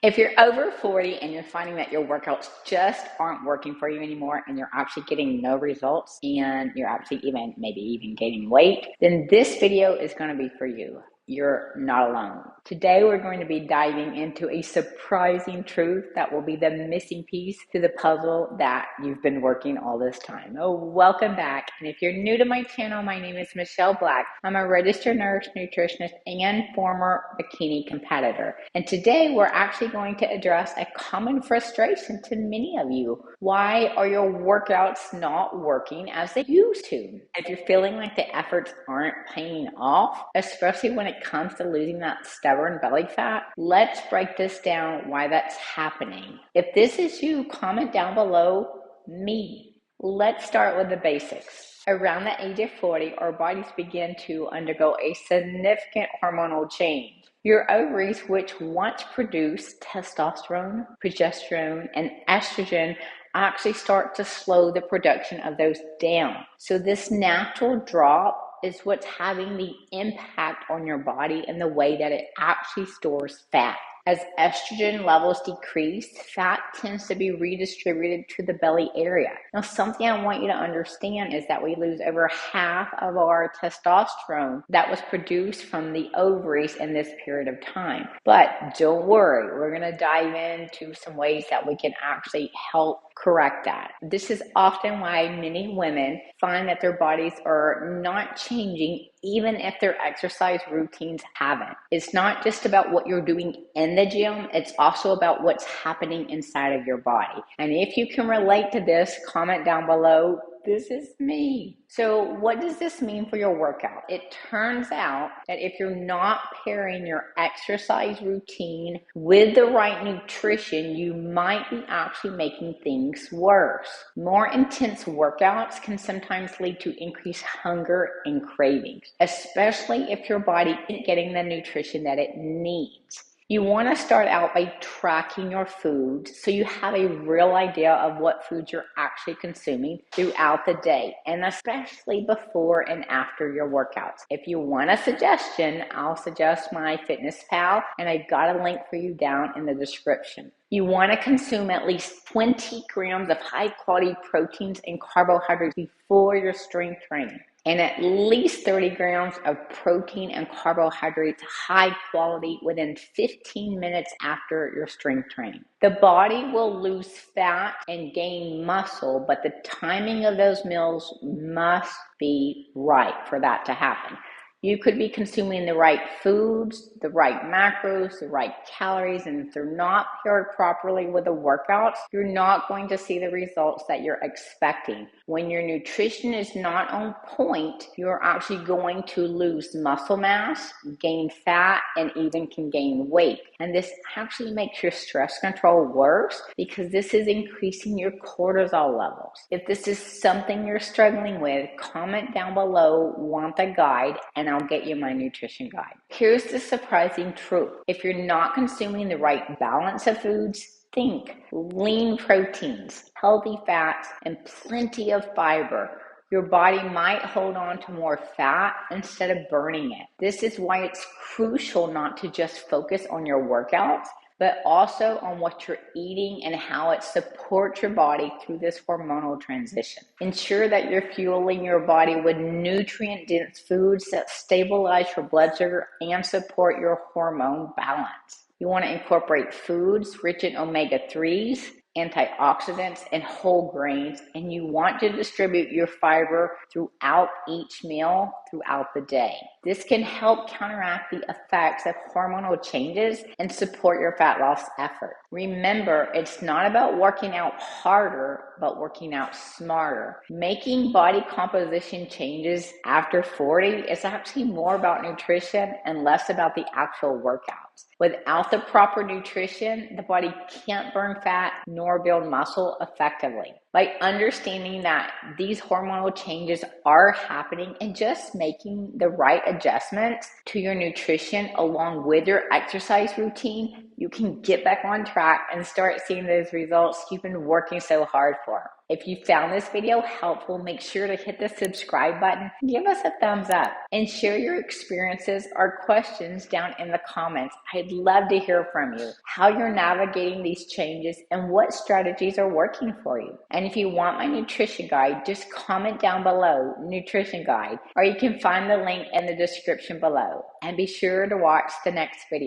If you're over 40 and you're finding that your workouts just aren't working for you anymore and you're actually getting no results and you're actually maybe even gaining weight, then this video is going to be for you. You're not alone. Today, we're going to be diving into a surprising truth that will be the missing piece to the puzzle that you've been working all this time. Oh, welcome back. And if you're new to my channel, my name is Michelle Black. I'm a registered nurse, nutritionist, and former bikini competitor. And today, we're actually going to address a common frustration to many of you. Why are your workouts not working as they used to? If you're feeling like the efforts aren't paying off, especially when it comes to losing that stubborn belly fat, let's break this down why that's happening. If this is you, comment down below me. Let's start with the basics. Around the age of 40, our bodies begin to undergo a significant hormonal change. Your ovaries, which once produced testosterone, progesterone, and estrogen, actually start to slow the production of those down. So this natural drop is what's having the impact on your body and the way that it actually stores fat. As estrogen levels decrease, fat tends to be redistributed to the belly area. Now, something I want you to understand is that we lose over half of our testosterone that was produced from the ovaries in this period of time. But don't worry, we're going to dive into some ways that we can actually help correct that. This is often why many women find that their bodies are not changing even if their exercise routines haven't. It's not just about what you're doing in the gym, it's also about what's happening inside of your body. And if you can relate to this, comment down below, this is me. So what does this mean for your workout? It turns out that if you're not pairing your exercise routine with the right nutrition, you might be actually making things worse. More intense workouts can sometimes lead to increased hunger and cravings, especially if your body isn't getting the nutrition that it needs. You want to start out by tracking your food so you have a real idea of what foods you're actually consuming throughout the day, and especially before and after your workouts. If you want a suggestion, I'll suggest my Fitness Pal, and I've got a link for you down in the description. You want to consume at least 20 grams of high quality proteins and carbohydrates before your strength training, and at least 30 grams of protein and carbohydrates high quality within 15 minutes after your strength training. The body will lose fat and gain muscle, but the timing of those meals must be right for that to happen. You could be consuming the right foods, the right macros, the right calories, and if they're not paired properly with the workouts, you're not going to see the results that you're expecting. When your nutrition is not on point, you're actually going to lose muscle mass, gain fat, and even can gain weight. And this actually makes your stress control worse because this is increasing your cortisol levels. If this is something you're struggling with, comment down below, want a guide, and I'll get you my nutrition guide. Here's the surprising truth. If you're not consuming the right balance of foods, think lean proteins, healthy fats, and plenty of fiber. Your body might hold on to more fat instead of burning it. This is why it's crucial not to just focus on your workouts, but also on what you're eating and how it supports your body through this hormonal transition. Ensure that you're fueling your body with nutrient-dense foods that stabilize your blood sugar and support your hormone balance. You want to incorporate foods rich in omega-3s, antioxidants, and whole grains, and you want to distribute your fiber throughout each meal throughout the day. This can help counteract the effects of hormonal changes and support your fat loss effort. Remember, it's not about working out harder, but working out smarter. Making body composition changes after 40 is actually more about nutrition and less about the actual workouts. Without the proper nutrition, the body can't burn fat nor build muscle effectively. Like understanding that these hormonal changes are happening and just making the right adjustments to your nutrition along with your exercise routine, you can get back on track and start seeing those results you've been working so hard for. If you found this video helpful, make sure to hit the subscribe button, give us a thumbs up, and share your experiences or questions down in the comments. I'd love to hear from you, how you're navigating these changes and what strategies are working for you. And if you want my nutrition guide, just comment down below, nutrition guide, or you can find the link in the description below. And be sure to watch the next video.